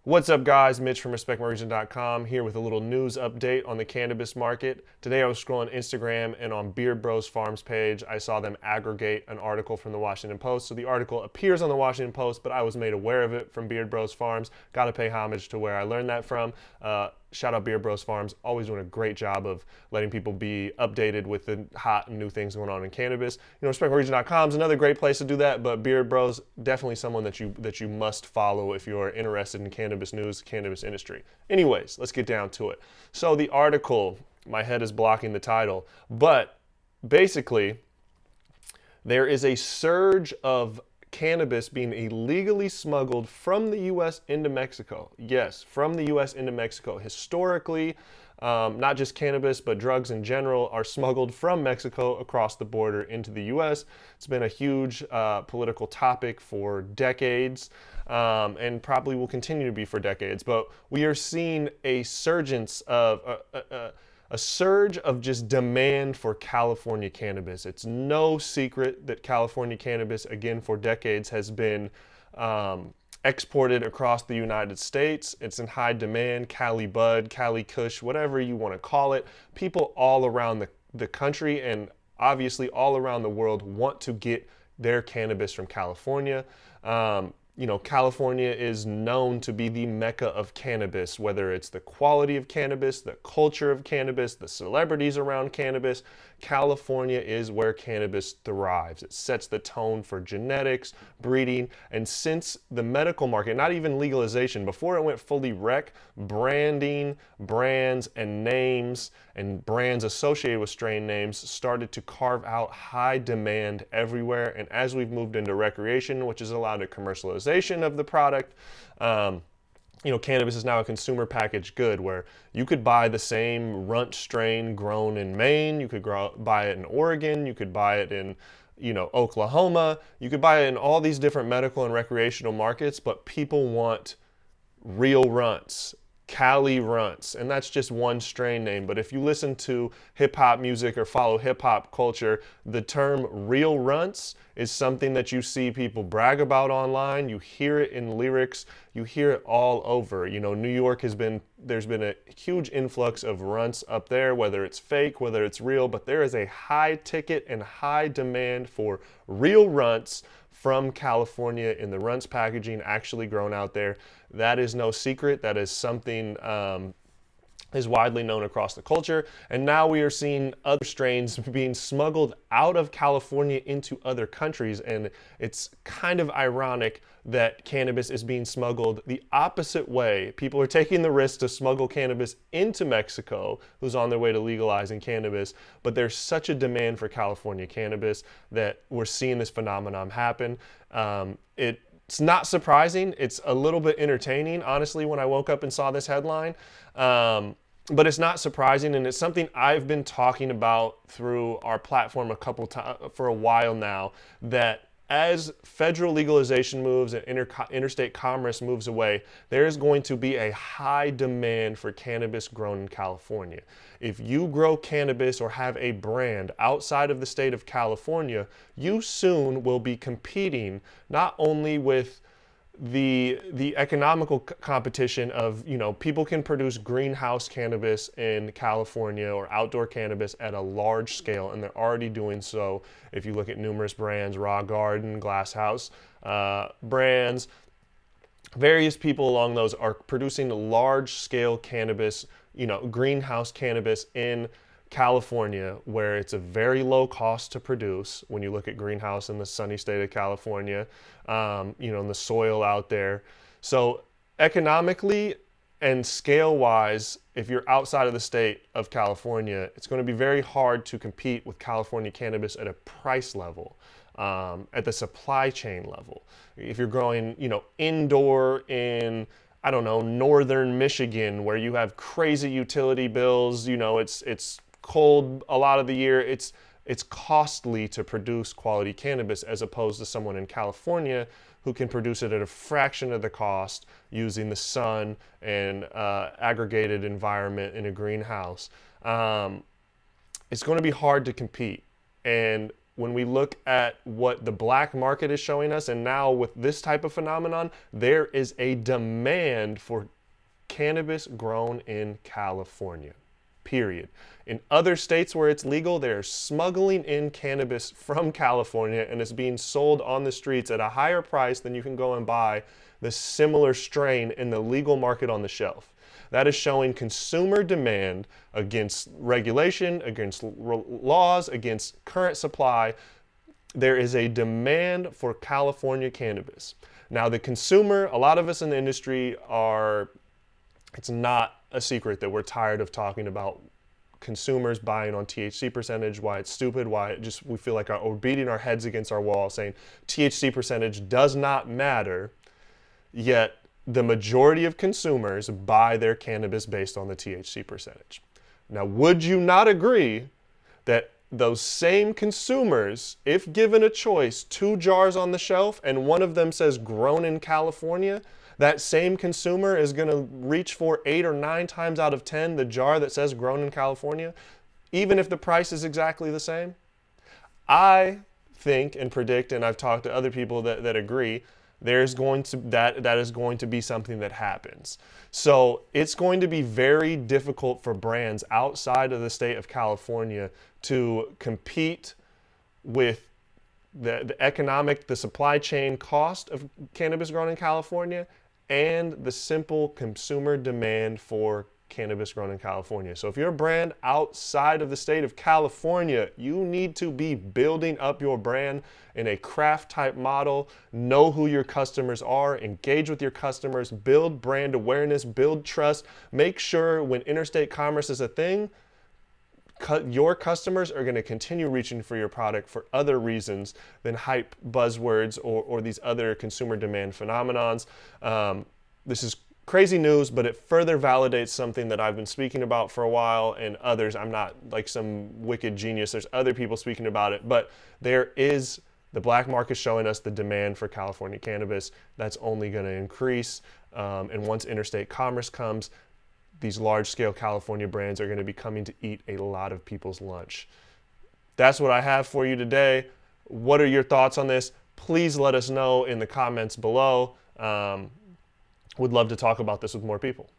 What's up, guys? Mitch from respectmyregion.com here with a little news update on the cannabis market. Today I was scrolling Instagram, and on Beard Bros Pharms page I saw them aggregate an article from the Washington Post. So the article appears on the Washington Post, but I was made aware of it from Beard Bros Pharms. Got to pay homage to where I learned that from. Shout out Beard Bros Pharms, always doing a great job of letting people be updated with the hot and new things going on in cannabis. Respectmyregion.com is another great place to do that, but Beard Bros, definitely someone that you must follow if you're interested in cannabis news, cannabis industry. Anyways, let's get down to it. So the article, my head is blocking the title, but basically there is a surge of cannabis being illegally smuggled from the U.S. into Mexico. Yes, from the U.S. into Mexico. Historically, not just cannabis, but drugs in general are smuggled from Mexico across the border into the U.S. It's been a huge political topic for decades, and probably will continue to be for decades. But we are seeing a surge of just demand for California cannabis. It's no secret that California cannabis, again, for decades has been exported across the United States. It's in high demand. Cali Bud, Cali Kush, whatever you want to call it. People all around the country and obviously all around the world want to get their cannabis from California. California is known to be the mecca of cannabis, whether it's the quality of cannabis, the culture of cannabis, the celebrities around cannabis. California is where cannabis thrives. It sets the tone for genetics, breeding, and since the medical market, not even legalization, before it went fully rec, branding, brands, and names, and brands associated with strain names started to carve out high demand everywhere. And as we've moved into recreation, which has allowed a commercialization of the product, cannabis is now a consumer packaged good where you could buy the same Runts strain grown in Maine, you could buy it in Oregon, you could buy it in Oklahoma, you could buy it in all these different medical and recreational markets, but people want real Runts, Cali Runts, and that's just one strain name. But if you listen to hip hop music or follow hip hop culture, the term real Runts is something that you see people brag about online. You hear it in lyrics, you hear it all over. New York there's been a huge influx of Runts up there, whether it's fake, whether it's real, but there is a high ticket and high demand for real Runts from California in the Runts packaging actually grown out there. That is no secret. That is something is widely known across the culture. And now we are seeing other strains being smuggled out of California into other countries. And it's kind of ironic that cannabis is being smuggled the opposite way. People are taking the risk to smuggle cannabis into Mexico, who's on their way to legalizing cannabis. But there's such a demand for California cannabis that we're seeing this phenomenon happen. It's not surprising. It's a little bit entertaining, honestly, when I woke up and saw this headline. But it's not surprising, and it's something I've been talking about through our platform for a while now, that as federal legalization moves and interstate commerce moves away, there is going to be a high demand for cannabis grown in California. If you grow cannabis or have a brand outside of the state of California, you soon will be competing not only with the economical competition of, people can produce greenhouse cannabis in California or outdoor cannabis at a large scale, and they're already doing so. If you look at numerous brands, Raw Garden, Glass House brands, various people along those are producing large scale cannabis, greenhouse cannabis in California, where it's a very low cost to produce when you look at greenhouse in the sunny state of California, and the soil out there. So economically and scale-wise, if you're outside of the state of California, it's going to be very hard to compete with California cannabis at a price level, at the supply chain level. If you're growing, indoor in northern Michigan, where you have crazy utility bills, it's cold a lot of the year, it's costly to produce quality cannabis, as opposed to someone in California who can produce it at a fraction of the cost using the sun and aggregated environment in a greenhouse. It's going to be hard to compete. And when we look at what the black market is showing us, and now with this type of phenomenon, there is a demand for cannabis grown in California, period. In other states where it's legal, they're smuggling in cannabis from California, and it's being sold on the streets at a higher price than you can go and buy the similar strain in the legal market on the shelf. That is showing consumer demand against regulation, against laws, against current supply. There is a demand for California cannabis. Now, the consumer, a lot of us in the industry it's not a secret that we're tired of talking about consumers buying on THC percentage, why it's stupid, we feel like we're beating our heads against our wall saying THC percentage does not matter, yet the majority of consumers buy their cannabis based on the THC percentage. Now, would you not agree that those same consumers, if given a choice, 2 jars on the shelf and one of them says grown in California, that same consumer is going to reach for 8 or 9 times out of 10 the jar that says grown in California, even if the price is exactly the same? I think and predict, and I've talked to other people that agree, that is going to be something that happens. So it's going to be very difficult for brands outside of the state of California to compete with the supply chain cost of cannabis grown in California and the simple consumer demand for cannabis grown in California. So if you're a brand outside of the state of California, you need to be building up your brand in a craft type model. Know who your customers are, engage with your customers, build brand awareness, build trust. Make sure when interstate commerce is a thing, your customers are going to continue reaching for your product for other reasons than hype buzzwords or these other consumer demand phenomenons. This is crazy news, but it further validates something that I've been speaking about for a while, and others. I'm not like some wicked genius. There's other people speaking about it, but there is the black market showing us the demand for California cannabis. That's only going to increase. And once interstate commerce comes, these large-scale California brands are going to be coming to eat a lot of people's lunch. That's what I have for you today. What are your thoughts on this? Please let us know in the comments below. Would love to talk about this with more people.